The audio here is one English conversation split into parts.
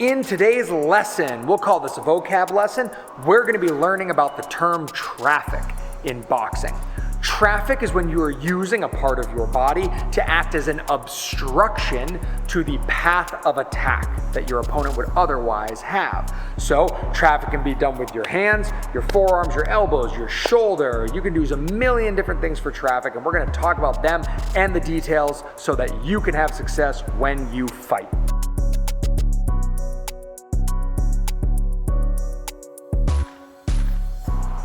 In today's lesson, we'll call this a vocab lesson, we're going to be learning about the term traffic in boxing. Traffic is when you are using a part of your body to act as an obstruction to the path of attack that your opponent would otherwise have. So traffic can be done with your hands, your forearms, your elbows, your shoulder. You can do a million different things for traffic, and we're going to talk about them and the details so that you can have success when you fight.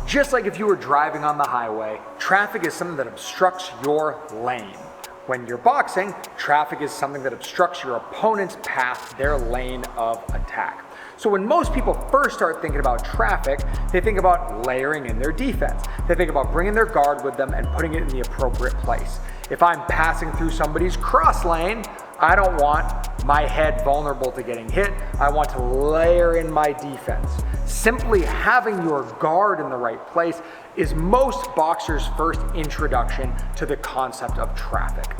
Just like if you were driving on the highway, traffic is something that obstructs your lane. When you're boxing, traffic is something that obstructs your opponent's path, their lane of attack. So when most people first start thinking about traffic, they think about layering in their defense. They think about bringing their guard with them and putting it in the appropriate place. If I'm passing through somebody's cross lane, I don't want my head vulnerable to getting hit. I want to layer in my defense. Simply having your guard in the right place is most boxers' first introduction to the concept of traffic.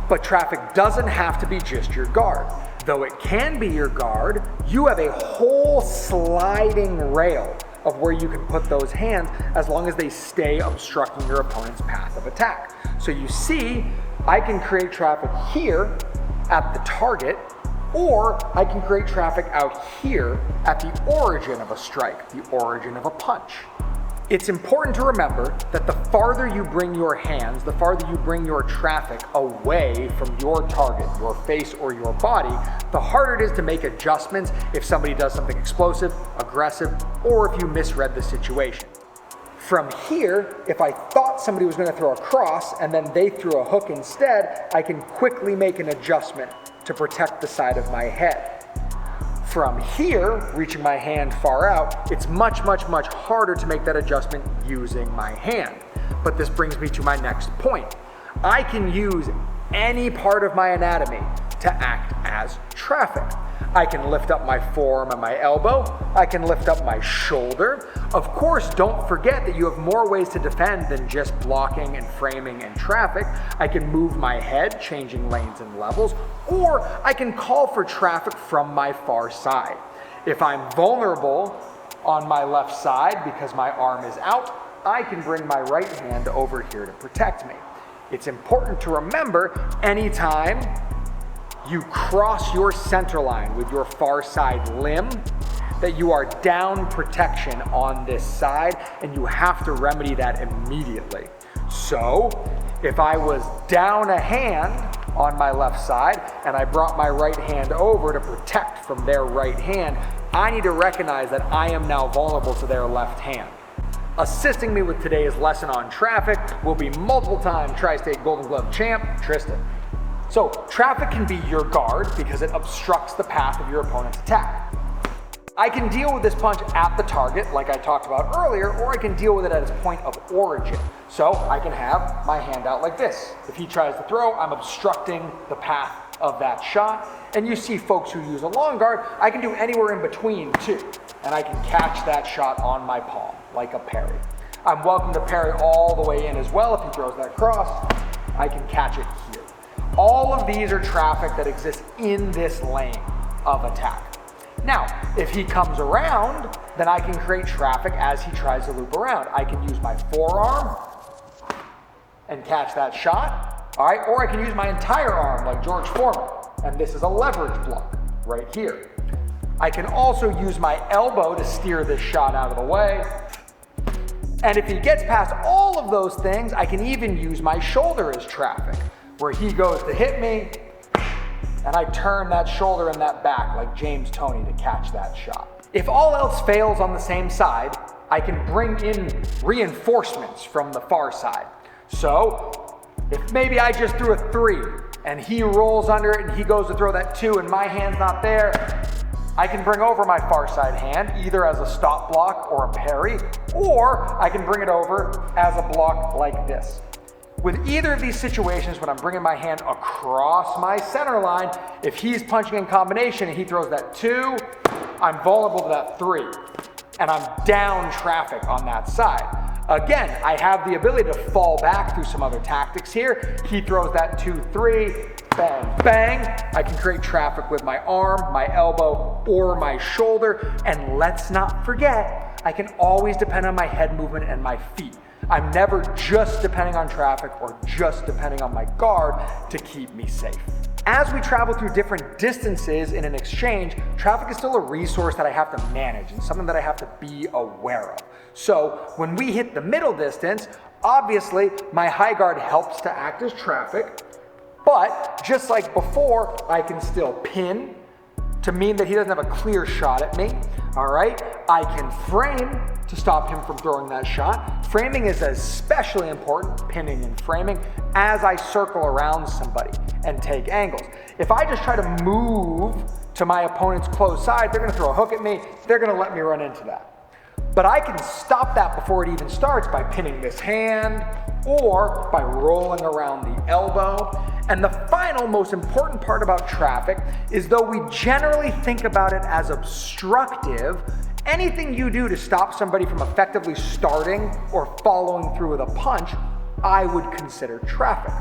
But traffic doesn't have to be just your guard. Though it can be your guard, you have a whole sliding rail of where you can put those hands as long as they stay obstructing your opponent's path of attack. So you see, I can create traffic here at the target, or I can create traffic out here at the origin of a strike, the origin of a punch. It's important to remember that the farther you bring your hands, the farther you bring your traffic away from your target, your face or your body, the harder it is to make adjustments if somebody does something explosive, aggressive, or if you misread the situation. From here, if I thought somebody was going to throw a cross and then they threw a hook instead, I can quickly make an adjustment to protect the side of my head. From here, reaching my hand far out, it's much harder to make that adjustment using my hand. But this brings me to my next point. I can use any part of my anatomy to act as traffic. I can lift up my forearm and my elbow. I can lift up my shoulder. Of course, don't forget that you have more ways to defend than just blocking and framing and traffic. I can move my head, changing lanes and levels, or I can call for traffic from my far side. If I'm vulnerable on my left side because my arm is out, I can bring my right hand over here to protect me. It's important to remember anytime you cross your center line with your far side limb, that you are down protection on this side, and you have to remedy that immediately. So, if I was down a hand on my left side, and I brought my right hand over to protect from their right hand, I need to recognize that I am now vulnerable to their left hand. Assisting me with today's lesson on traffic will be multiple-time Tri-State Golden Glove champ, Tristan. So, traffic can be your guard because it obstructs the path of your opponent's attack. I can deal with this punch at the target, like I talked about earlier, or I can deal with it at its point of origin. So, I can have my hand out like this. If he tries to throw, I'm obstructing the path of that shot. And you see folks who use a long guard, I can do anywhere in between too. And I can catch that shot on my palm, like a parry. I'm welcome to parry all the way in as well. If he throws that cross, I can catch it here. All of these are traffic that exists in this lane of attack. Now, if he comes around, then I can create traffic as he tries to loop around. I can use my forearm and catch that shot, all right? Or I can use my entire arm like George Foreman, and this is a leverage block right here. I can also use my elbow to steer this shot out of the way. And if he gets past all of those things, I can even use my shoulder as traffic, where he goes to hit me, and I turn that shoulder and that back like James Toney to catch that shot. If all else fails on the same side, I can bring in reinforcements from the far side. So, if maybe I just threw a 3, and he rolls under it, and he goes to throw that 2, and my hand's not there, I can bring over my far side hand, either as a stop block or a parry, or I can bring it over as a block like this. With either of these situations, when I'm bringing my hand across my center line, if he's punching in combination and he throws that 2, I'm vulnerable to that 3, and I'm down traffic on that side. Again, I have the ability to fall back through some other tactics here. He throws that 2-3, bang, bang. I can create traffic with my arm, my elbow, or my shoulder. And let's not forget, I can always depend on my head movement and my feet. I'm never just depending on traffic or just depending on my guard to keep me safe. As we travel through different distances in an exchange, traffic is still a resource that I have to manage and something that I have to be aware of. So when we hit the middle distance, obviously my high guard helps to act as traffic, but just like before, I can still pin to mean that he doesn't have a clear shot at me. All right, I can frame to stop him from throwing that shot. Framing is especially important, pinning and framing, as I circle around somebody and take angles. If I just try to move to my opponent's close side, they're gonna throw a hook at me, they're gonna let me run into that. But I can stop that before it even starts by pinning this hand or by rolling around the elbow. And the final most important part about traffic is, though we generally think about it as obstructive, anything you do to stop somebody from effectively starting or following through with a punch, I would consider traffic.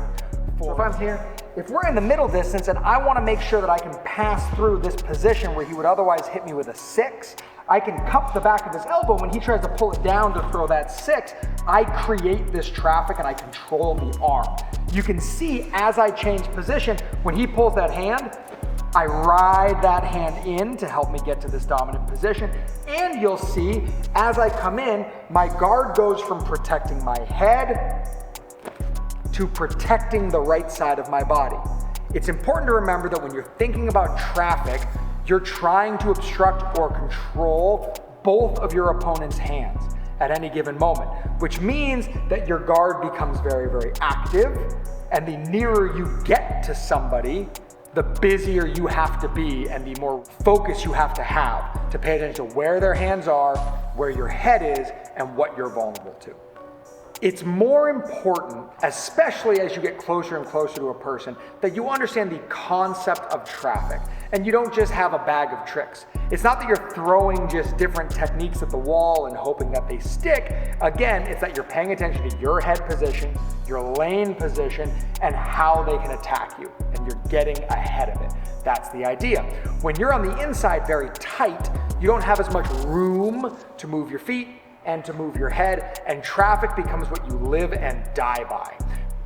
So if I'm here, if we're in the middle distance and I want to make sure that I can pass through this position where he would otherwise hit me with a 6, I can cup the back of his elbow. When he tries to pull it down to throw that 6, I create this traffic and I control the arm. You can see as I change position, when he pulls that hand, I ride that hand in to help me get to this dominant position. And you'll see as I come in, my guard goes from protecting my head to protecting the right side of my body. It's important to remember that when you're thinking about traffic, you're trying to obstruct or control both of your opponent's hands at any given moment, which means that your guard becomes very, very active, and the nearer you get to somebody, the busier you have to be and the more focus you have to pay attention to where their hands are, where your head is, and what you're vulnerable to. It's more important, especially as you get closer and closer to a person, that you understand the concept of traffic and you don't just have a bag of tricks. It's not that you're throwing just different techniques at the wall and hoping that they stick. Again, it's that you're paying attention to your head position, your lane position, and how they can attack you, and you're getting ahead of it. That's the idea. When you're on the inside very tight, you don't have as much room to move your feet and to move your head, and traffic becomes what you live and die by.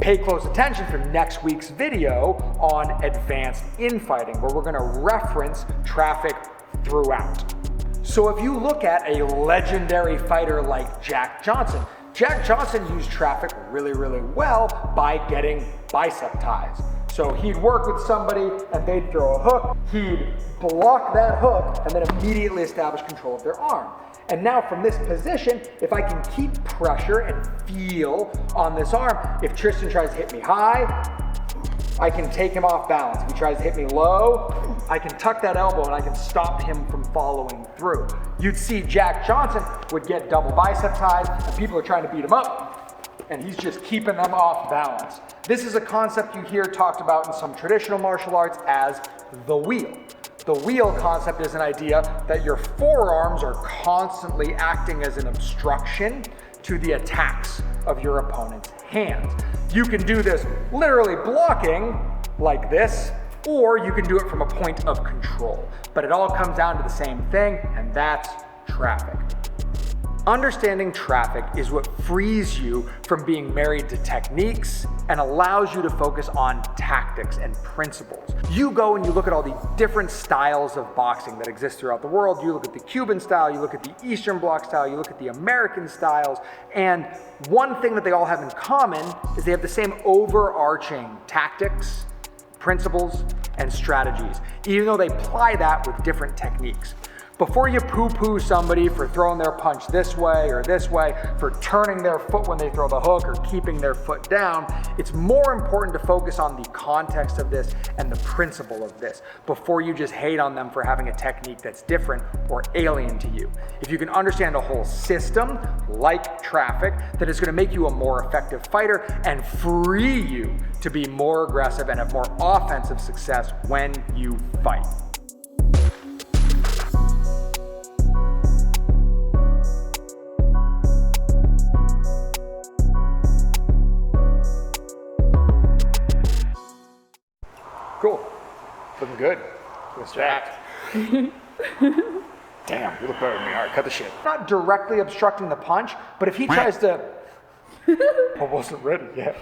Pay close attention for next week's video on advanced infighting, where we're gonna reference traffic throughout. So if you look at a legendary fighter like Jack Johnson used traffic really, really well by getting bicep ties. So he'd work with somebody and they'd throw a hook, he'd block that hook and then immediately establish control of their arm. And now from this position, if I can keep pressure and feel on this arm, if Tristan tries to hit me high, I can take him off balance. If he tries to hit me low, I can tuck that elbow and I can stop him from following through. You'd see Jack Johnson would get double bicep ties and people are trying to beat him up and he's just keeping them off balance. This is a concept you hear talked about in some traditional martial arts as the wheel. The wheel concept is an idea that your forearms are constantly acting as an obstruction to the attacks of your opponent's hands. You can do this literally blocking like this, or you can do it from a point of control. But it all comes down to the same thing, and that's traffic. Understanding traffic is what frees you from being married to techniques and allows you to focus on tactics and principles. You go and you look at all the different styles of boxing that exist throughout the world. You look at the Cuban style, you look at the Eastern Bloc style, you look at the American styles, and one thing that they all have in common is they have the same overarching tactics, principles, and strategies, even though they apply that with different techniques. Before you poo-poo somebody for throwing their punch this way or this way, for turning their foot when they throw the hook or keeping their foot down, it's more important to focus on the context of this and the principle of this before you just hate on them for having a technique that's different or alien to you. If you can understand a whole system, like traffic, that is going to make you a more effective fighter and free you to be more aggressive and have more offensive success when you fight. Damn, you look better than me. All right, cut the shit. Not directly obstructing the punch, but if he tries to... I wasn't ready yet.